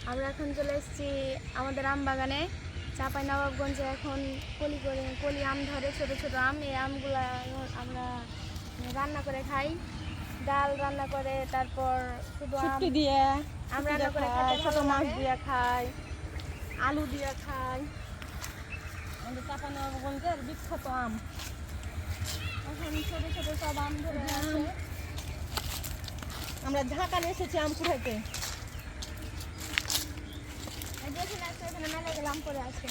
আমরা এখন চলে এসেছি আমাদের আম বাগানে। চাঁপাইনবাবগঞ্জে এখন কলি আম ধরে, ছোট ছোট আম। এই আমগুলা আমরা রান্না করে খাই, ডাল রান্না করে, তারপর শুধু আম দিয়ে আম রান্না করে খাই, খেতে ছোট ভালো মাছ লাগে। দিয়ে খাই, আলু দিয়ে খাই। আমাদের চাঁপাইনবাবগঞ্জের বিখ্যাত আম। এখন ছোট ছোট সব আম ধরে আছে। আমরা ঝাঁকানে এসেছি আম কুড়াইতে। এখানে মেলা গেলে আম পরে আছে।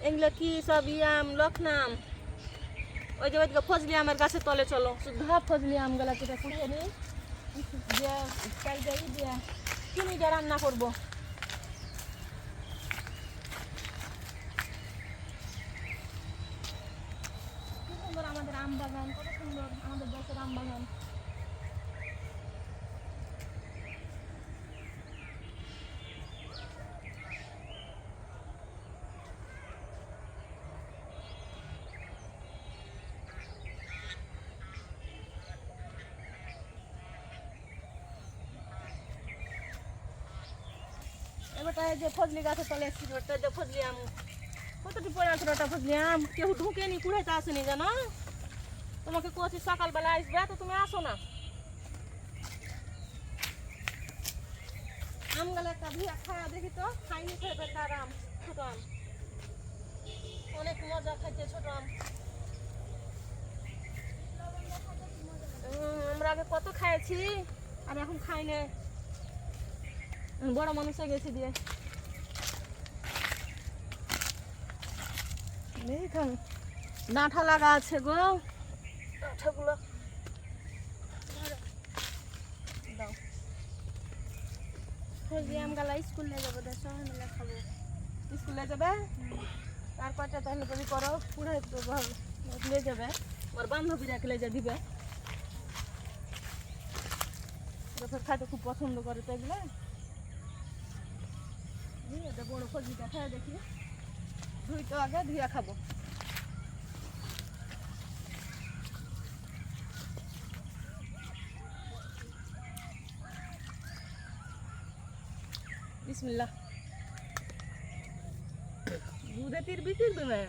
এগুলো কি সব আম, লখনাম। ওই যে ওইদিকে ফজলি আমের গাছের তলে চলো, শুদ্ধ ফজলি আমগুলা কেটে কুড়িয়ে নিই, দিয়ে কালকে দিয়ে চিনি দিয়ে রান্না করবো। কি সুন্দর আমাদের আম বাগান, কত সুন্দর আমাদের দেশের আম বাগান। এবারটা যে ফজলি গাছের তলে এসেছি, ওটা যে ফজলি আম কতটি পড়ে আছে, ওটা ফজলি আম কেউ ঢুকেনি, কুড়াইতে আসেনি জানো। তোমাকে কোচি সকালবেলা আসবে, তো তুমি আসো না। আমগুলো একটা ভিয়া খাওয়া দেখি তো, খাইনি খেয়ে তার আম, ছোট আম অনেক মজা খাইছে ছোট আম। আমরা আগে কত খাইছি, আর এখন খাই না, বড় মানুষ হয়ে গেছি দিয়ে। ডাঁটা লাগা আছে গো, ডাঁটাগুলো দাও। ফজলি আম গালা স্কুলে যাবো, সবাই মিলে খাবো। স্কুলে যাবে, আর কয়টা তাহলে যদি করো পুরো নিয়ে যাবে, ওর বান্ধবীরা লেজা দিবে। খাইতে খুব পছন্দ করে তো এগুলো। এটা বড় ফজলিটা খাই দেখি, ধুইতে আগে ধুইয়া খাবো। বিসমিল্লাহ। দুধে তীর বিক্রি তুমি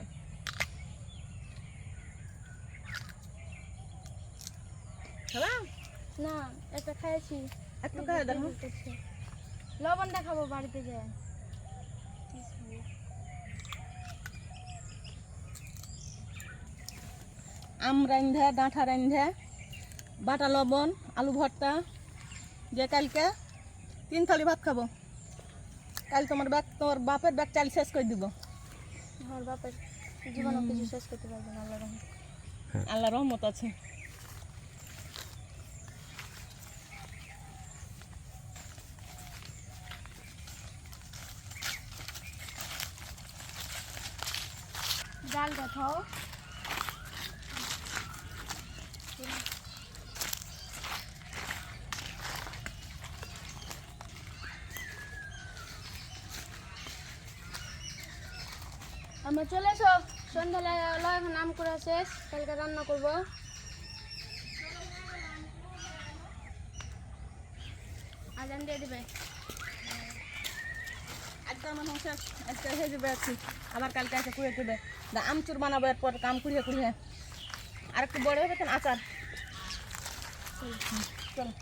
খাবা না, একটা খাইছি। একটু খাই দেখো। লবণটা খাবো বাড়িতে যায়। আম রান্ধা, ডাঁটা রান্ধা, বাটা লবণ, আলু ভর্তা যে কালকে 3 থালি ভাত খাবো। কাল তোমার বাপের ব্যাগ চাল শেষ করে দিব। আমার বাপের জীবনে কিছু শেষ করতে পারবে না, আল্লাহ রহমত। আল্লাহ রহমত আছে। ডালটা খাও। আমরা চলে এসো, সন্ধ্যাবেলা এখন আম করা শেষ, কালকে রান্না করবো। আজান দিয়ে দিবে। আজকে আমার শেষ, আজকে হয়ে যাবে আছি, আবার কালকে এসে কুড়িয়ে দেবে। আমচুর বানাবো, এরপর আম কুড়িয়ে কুড়িয়ে আর একটু বড় হবে তখন আচার। চলো।